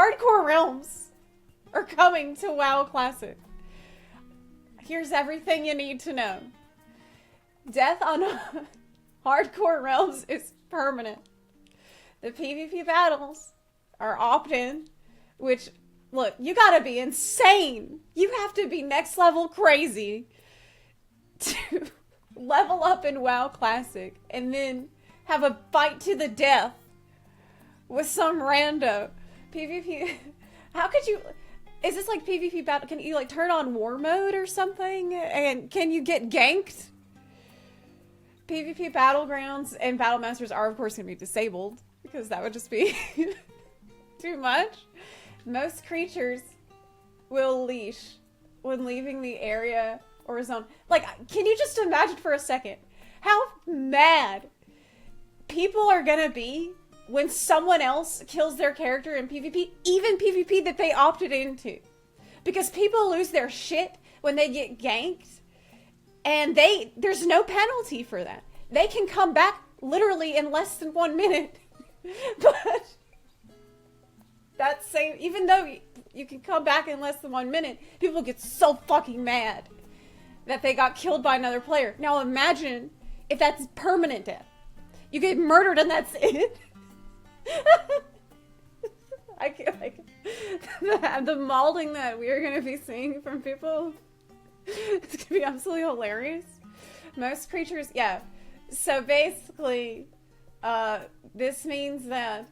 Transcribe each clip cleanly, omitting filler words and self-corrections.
Hardcore Realms are coming to WoW Classic. Here's everything you need to know. Death on Hardcore Realms is permanent. The PvP battles are opt-in, which, look, you gotta be insane. You have to be next level crazy to level up in WoW Classic and then have a fight to the death with some rando. PvP, how could you, is this like PvP battle, can you like turn on war mode or something? And can you get ganked? PvP battlegrounds and battle masters are of course going to be disabled because that would just be too much. Most creatures will leash when leaving the area or zone. Like, can you just imagine for a second how mad people are going to be when someone else kills their character in PvP, even PvP that they opted into? Because people lose their shit when they get ganked, and there's no penalty for that. They can come back literally in less than 1 minute. But that same, even though you can come back in less than 1 minute, people get so fucking mad that they got killed by another player. Now imagine if that's permanent death. You get murdered and that's it. I can't, like, the malding that we're going to be seeing from people, it's going to be absolutely hilarious. Most creatures, yeah. So basically, this means that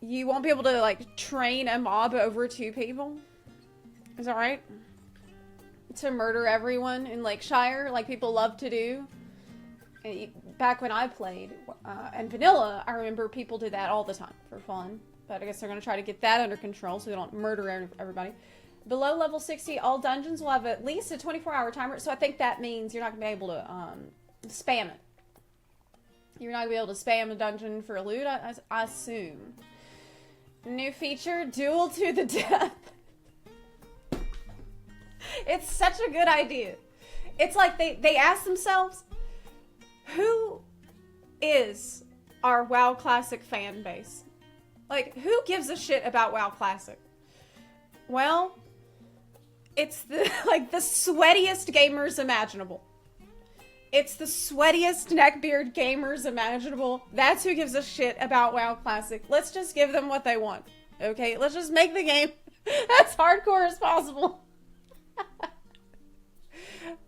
you won't be able to, like, train a mob over 2 people. Is that right? To murder everyone in Lakeshire, like people love to do. Back when I played, and Vanilla, I remember people did that all the time for fun. But I guess they're going to try to get that under control so they don't murder everybody. Below level 60, all dungeons will have at least a 24-hour timer. So I think that means you're not going to be able to spam it. You're not going to be able to spam a dungeon for loot, I assume. New feature, duel to the death. It's such a good idea. It's like they ask themselves, who is our WoW Classic fan base? Like, who gives a shit about WoW Classic? Well, it's the sweatiest gamers imaginable. It's the sweatiest neckbeard gamers imaginable. That's who gives a shit about WoW Classic. Let's just give them what they want. Okay? Let's just make the game as hardcore as possible.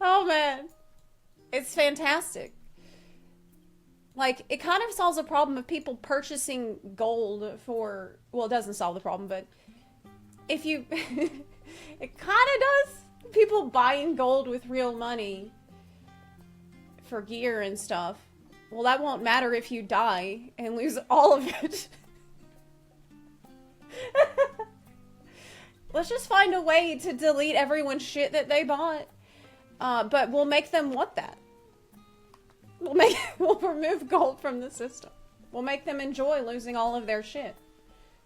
Oh man. It's fantastic. Like, it kind of solves a problem of people purchasing gold for, well, it doesn't solve the problem, but if you, it kind of does. People buying gold with real money for gear and stuff. Well, that won't matter if you die and lose all of it. Let's just find a way to delete everyone's shit that they bought. But we'll make them want that. We'll remove gold from the system. We'll make them enjoy losing all of their shit.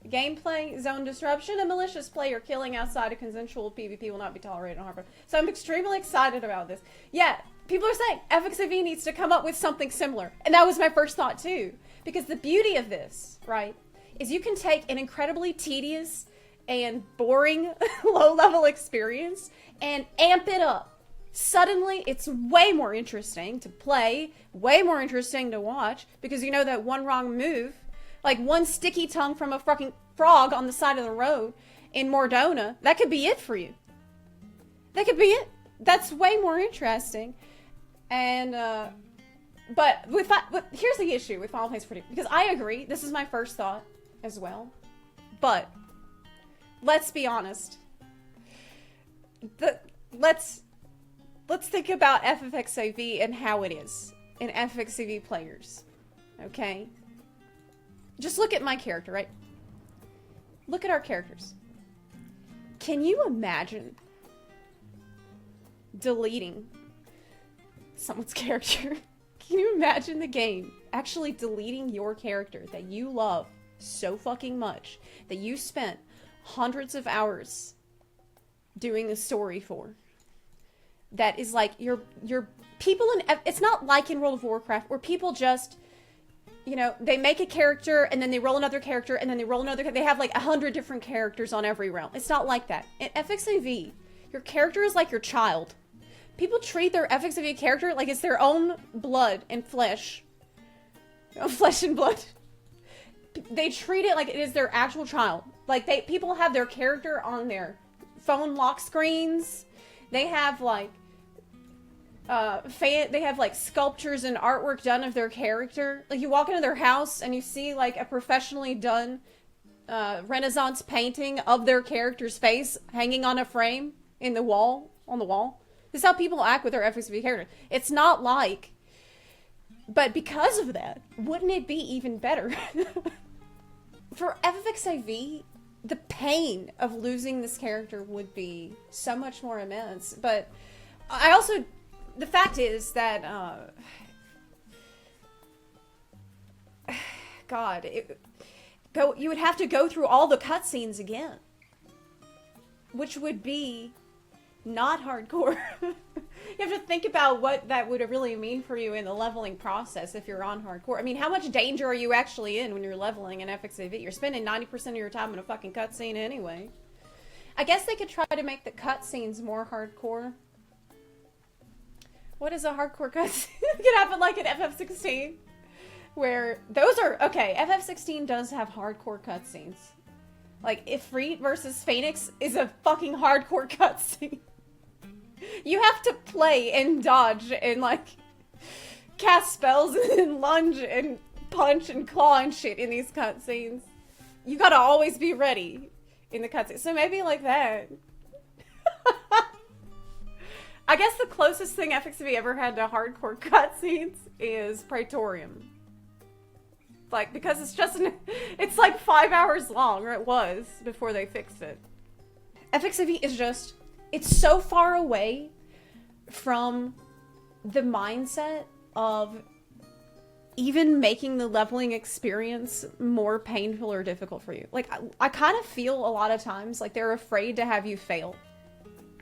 Gameplay, zone disruption, and malicious player killing outside of consensual PvP will not be tolerated on hardcore. So I'm extremely excited about this. Yeah, people are saying FFXIV needs to come up with something similar. And that was my first thought too. Because the beauty of this, right, is you can take an incredibly tedious and boring low-level experience and amp it up. Suddenly, it's way more interesting to play, way more interesting to watch, because you know that one wrong move, like one sticky tongue from a fucking frog on the side of the road in Mordona, that could be it for you. That could be it. That's way more interesting. And, but here's the issue with Final Fantasy 14, because I agree, this is my first thought as well, but let's be honest. Let's think about FFXIV and how it is in FFXIV players, okay? Just look at my character, right? Look at our characters. Can you imagine deleting someone's character? Can you imagine the game actually deleting your character that you love so fucking much, that you spent hundreds of hours doing the story for? That is like your people in, it's not like in World of Warcraft where people just you know, they make a character and then they roll another character and then they roll another. They have like 100 different characters on every realm. It's not like that. In FFXIV, your character is like your child. People treat their FFXIV character like it's their own blood and flesh. Flesh and blood. They treat it like it is their actual child. Like people have their character on their phone lock screens. They have like they have like sculptures and artwork done of their character. Like you walk into their house and you see like a professionally done Renaissance painting of their character's face hanging on a frame on the wall. This is how people act with their FFXIV character. It's not like, but because of that, wouldn't it be even better? For FFXIV, the pain of losing this character would be so much more immense. But I also, the fact is that, God, you would have to go through all the cutscenes again, which would be not hardcore. You have to think about what that would really mean for you in the leveling process if you're on hardcore. I mean, how much danger are you actually in when you're leveling in FFXIV? You're spending 90% of your time in a fucking cutscene anyway. I guess they could try to make the cutscenes more hardcore. What is a hardcore cutscene? It could happen like in FF16, where those are, okay, FF16 does have hardcore cutscenes. Like, Ifrit versus Phoenix is a fucking hardcore cutscene. You have to play and dodge and, like, cast spells and lunge and punch and claw and shit in these cutscenes. You gotta always be ready in the cutscenes. So maybe like that. I guess the closest thing FFXIV ever had to hardcore cutscenes is Praetorium. Like, because it's just, it's like 5 hours long, or it was, before they fixed it. FFXIV is just, it's so far away from the mindset of even making the leveling experience more painful or difficult for you. Like, I kind of feel a lot of times like they're afraid to have you fail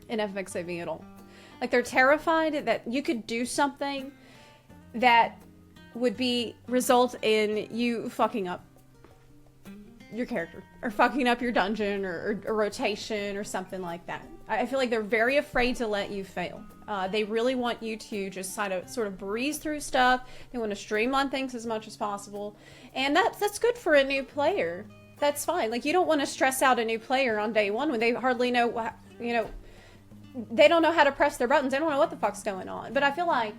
in FFXIV at all. Like, they're terrified that you could do something that would result in you fucking up your character, or fucking up your dungeon, or a rotation, or something like that. I feel like they're very afraid to let you fail. They really want you to just sort of breeze through stuff. They want to streamline things as much as possible. And that's good for a new player. That's fine. Like, you don't want to stress out a new player on day one when they hardly know, you know, they don't know how to press their buttons. They don't know what the fuck's going on. But I feel like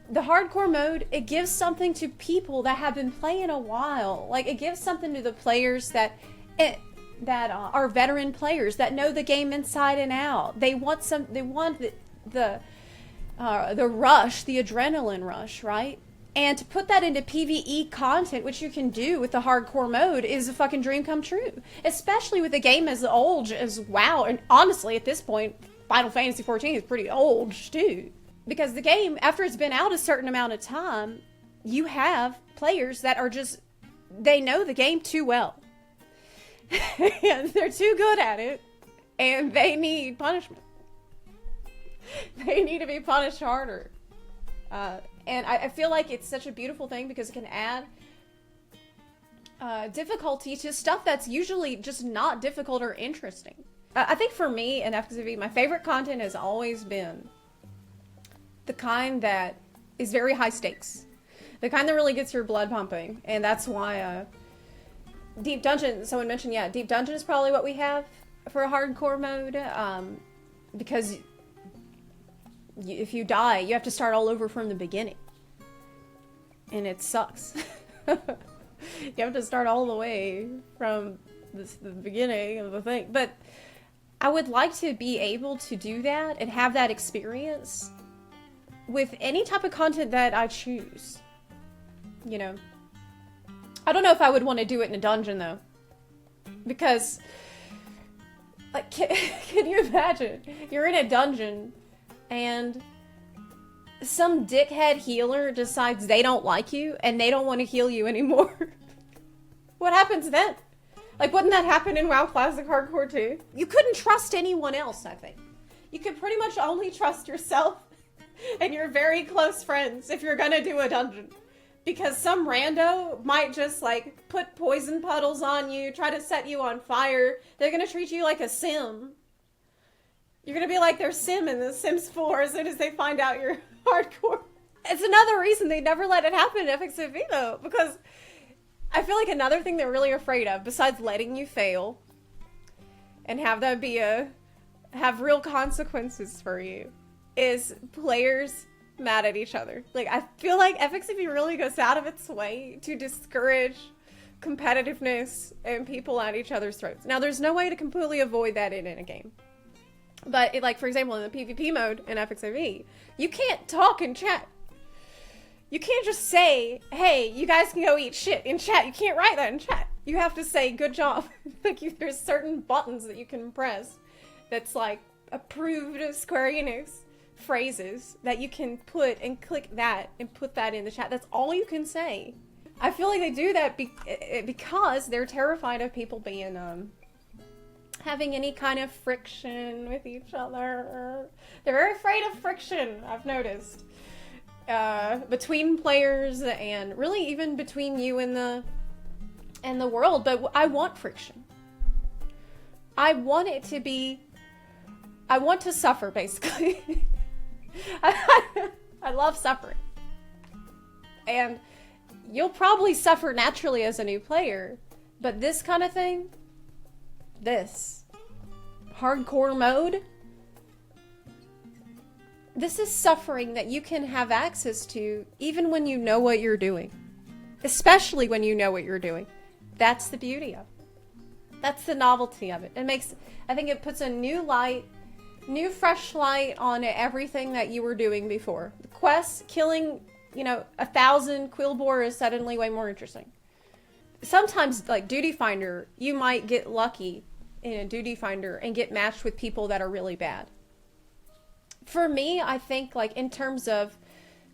the hardcore mode, it gives something to people that have been playing a while. Like, it gives something to the players that are veteran players that know the game inside and out. They want the rush, the adrenaline rush, right? And to put that into PvE content, which you can do with the hardcore mode, is a fucking dream come true. Especially with a game as old as WoW, and honestly, at this point, Final Fantasy XIV is pretty old too. Because the game, after it's been out a certain amount of time, you have players that are just, they know the game too well. And they're too good at it, and they need punishment. They need to be punished harder. And I feel like it's such a beautiful thing because it can add difficulty to stuff that's usually just not difficult or interesting. I think for me in FFXIV, my favorite content has always been the kind that is very high stakes. The kind that really gets your blood pumping. And that's why Deep Dungeon, someone mentioned, yeah, Deep Dungeon is probably what we have for a hardcore mode. Because if you die, you have to start all over from the beginning. And it sucks. You have to start all the way from the beginning of the thing. But I would like to be able to do that and have that experience with any type of content that I choose. You know? I don't know if I would want to do it in a dungeon, though. Because, like, can you imagine? You're in a dungeon, and some dickhead healer decides they don't like you, and they don't want to heal you anymore. What happens then? Like, wouldn't that happen in WoW Classic Hardcore too? You couldn't trust anyone else, I think. You could pretty much only trust yourself and your very close friends if you're gonna do a dungeon. because some rando might just like put poison puddles on you, try to set you on fire. They're gonna treat you like a sim. You're gonna be like their sim in The Sims 4 as soon as they find out you're hardcore. It's another reason they never let it happen in FFXIV though, because I feel like another thing they're really afraid of, besides letting you fail and have that be have real consequences for you, is players mad at each other. Like, I feel like FFXIV really goes out of its way to discourage competitiveness and people at each other's throats. Now, there's no way to completely avoid that in a game. But, like, for example, in the PvP mode in FFXIV, you can't talk in chat. You can't just say, hey, you guys can go eat shit in chat. You can't write that in chat. You have to say, good job. Like, there's certain buttons that you can press that's, like, approved Square Enix phrases that you can put and click that and put that in the chat. That's all you can say. I feel like they do that because they're terrified of people being, having any kind of friction with each other. They're very afraid of friction, I've noticed. Between players and really even between you and the world, but I want friction. I want it to be, I want to suffer, basically. I love suffering. And you'll probably suffer naturally as a new player, but this kind of thing, this hardcore mode, this is suffering that you can have access to even when you know what you're doing. Especially when you know what you're doing. That's the beauty of it. That's the novelty of it. It makes, I think it puts a new light, new fresh light on everything that you were doing before. The quest, killing, 1,000 Quillbore is suddenly way more interesting. Sometimes, like Duty Finder, you might get lucky in a Duty Finder and get matched with people that are really bad. For me, I think, like, in terms of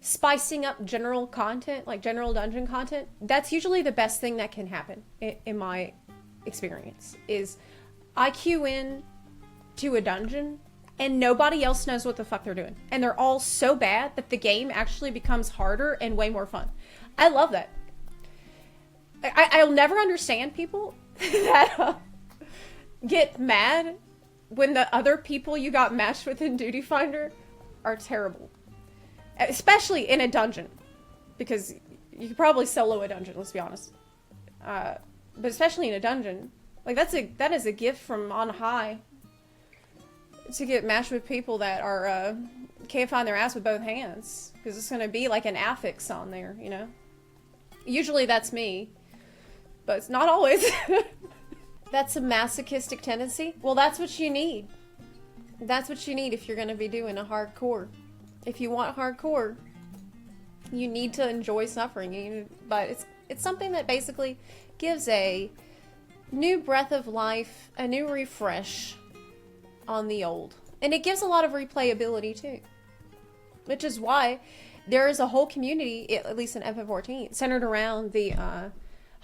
spicing up general content, like general dungeon content, that's usually the best thing that can happen, in my experience, is I queue in to a dungeon and nobody else knows what the fuck they're doing. And they're all so bad that the game actually becomes harder and way more fun. I love that. I'll never understand people that get mad when the other people you got matched with in Duty Finder are terrible. Especially in a dungeon. Because you could probably solo a dungeon, let's be honest. But especially in a dungeon. Like, that is a gift from on high. To get matched with people that are, can't find their ass with both hands. Because it's gonna be like an affix on there, Usually that's me. But it's not always. That's a masochistic tendency. Well, that's what you need. That's what you need if you're going to be doing a hardcore. If you want hardcore, you need to enjoy suffering. But it's something that basically gives a new breath of life, a new refresh on the old. And it gives a lot of replayability too. Which is why there is a whole community, at least in FF14, centered around the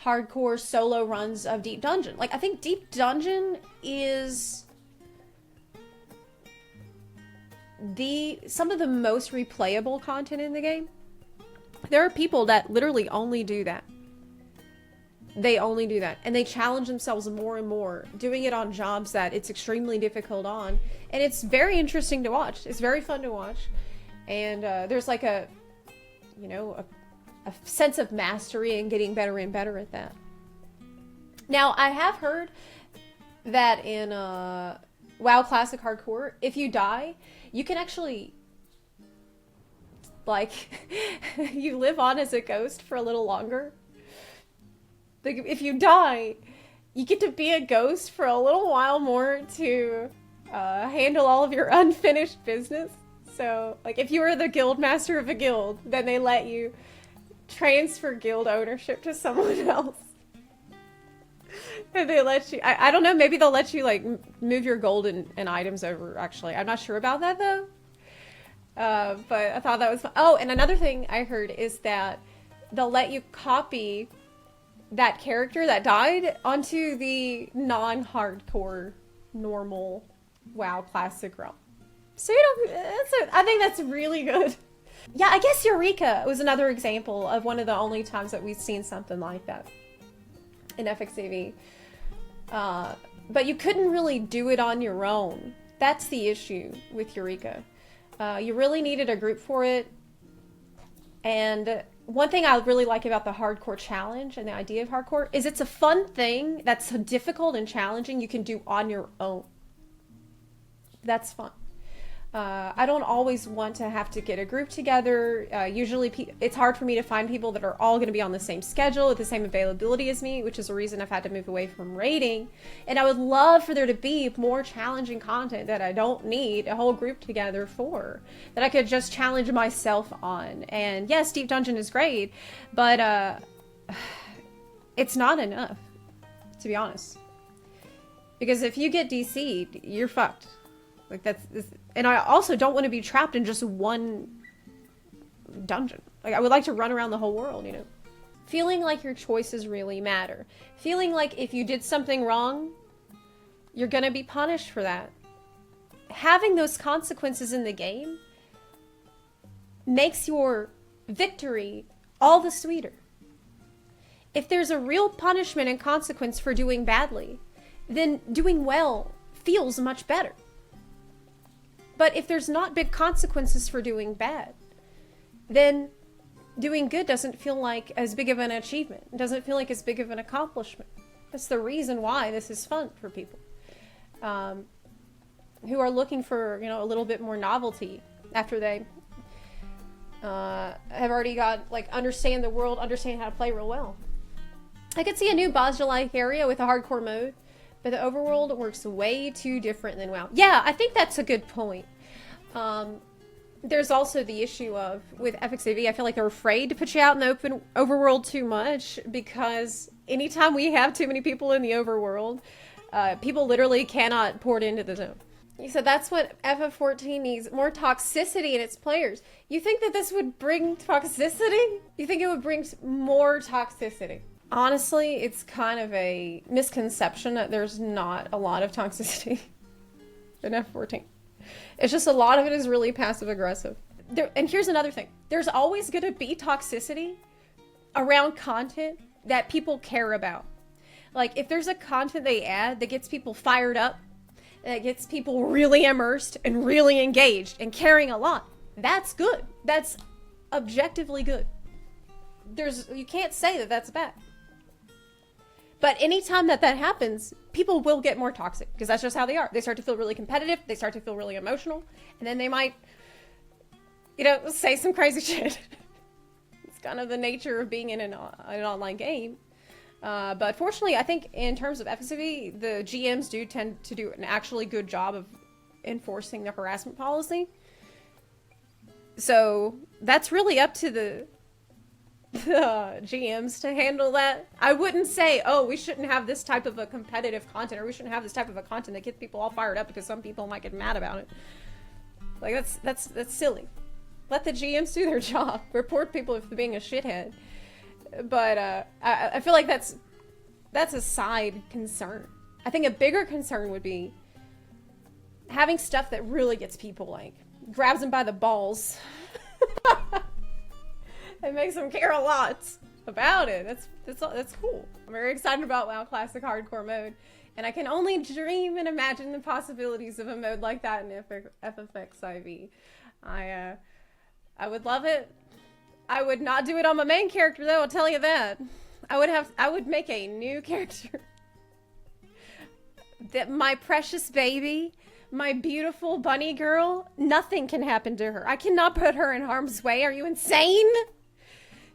hardcore solo runs of Deep Dungeon. Like, I think Deep Dungeon is some of the most replayable content in the game. There are people that literally only do that. They only do that. And they challenge themselves more and more, doing it on jobs that it's extremely difficult on. And it's very interesting to watch. It's very fun to watch. And there's like a sense of mastery and getting better and better at that. Now, I have heard that in WoW Classic Hardcore, if you die, you can actually, like, you live on as a ghost for a little longer. Like, if you die, you get to be a ghost for a little while more to handle all of your unfinished business. So, like, if you were the guild master of a guild, then they let you transfer guild ownership to someone else. And they let you, I don't know, maybe they'll let you, like, move your gold and items over, actually. I'm not sure about that, though. But I thought that was fun. Oh, and another thing I heard is that they'll let you copy that character that died onto the non-hardcore, normal WoW Classic realm. So, I think that's really good. Yeah, I guess Eureka was another example of one of the only times that we've seen something like that in FFXIV. But you couldn't really do it on your own. That's the issue with Eureka. You really needed a group for it. And one thing I really like about the hardcore challenge and the idea of hardcore is it's a fun thing that's so difficult and challenging you can do on your own. That's fun. I don't always want to have to get a group together. Usually it's hard for me to find people that are all going to be on the same schedule with the same availability as me, which is a reason I've had to move away from raiding. And I would love for there to be more challenging content that I don't need a whole group together for, that I could just challenge myself on. And yes, Deep Dungeon is great, but it's not enough, to be honest. Because if you get DC'd, you're fucked. Like and I also don't want to be trapped in just one dungeon. Like I would like to run around the whole world, you know. Feeling like your choices really matter. Feeling like if you did something wrong, you're gonna be punished for that. Having those consequences in the game makes your victory all the sweeter. If there's a real punishment and consequence for doing badly, then doing well feels much better. But if there's not big consequences for doing bad, then doing good doesn't feel like as big of an achievement. It doesn't feel like as big of an accomplishment. That's the reason why this is fun for people who are looking for, you know, a little bit more novelty after they have already got, like, understand the world, understand how to play real well. I could see a new Bajulai area with a hardcore mode, but the overworld works way too different than WoW. Yeah, I think that's a good point. There's also the issue of, with FFXIV, I feel like they're afraid to put you out in the open overworld too much, because anytime we have too many people in the overworld, people literally cannot port into the zone. So that's what FF14 needs, more toxicity in its players. You think that this would bring toxicity? You think it would bring more toxicity? Honestly, it's kind of a misconception that there's not a lot of toxicity in F14. It's just a lot of it is really passive aggressive. And here's another thing. There's always going to be toxicity around content that people care about. Like if there's a content they add that gets people fired up, that gets people really immersed and really engaged and caring a lot, that's good. That's objectively good. You can't say that that's bad. But anytime that happens, people will get more toxic, because that's just how they are. They start to feel really competitive, they start to feel really emotional, and then they might, you know, say some crazy shit. It's kind of the nature of being in an online game. But fortunately, I think in terms of FFXIV, the GMs do tend to do an actually good job of enforcing the harassment policy. So that's really up to the GMs to handle that. I wouldn't say, oh, we shouldn't have this type of a competitive content, or we shouldn't have this type of a content that gets people all fired up because some people might get mad about it. Like that's silly. Let the GMs do their job. Report people if they're being a shithead. But I feel like that's a side concern. I think a bigger concern would be having stuff that really gets people, like, grabs them by the balls. It makes them care a lot about it. That's cool. I'm very excited about WoW Classic Hardcore mode, and I can only dream and imagine the possibilities of a mode like that in FFXIV. I would love it. I would not do it on my main character, though, I'll tell you that. I would make a new character. That my precious baby, my beautiful bunny girl, nothing can happen to her. I cannot put her in harm's way. Are you insane?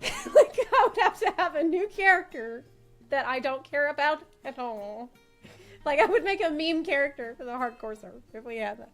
Like, I would have to have a new character that I don't care about at all. Like, I would make a meme character for the hardcore server if we had that.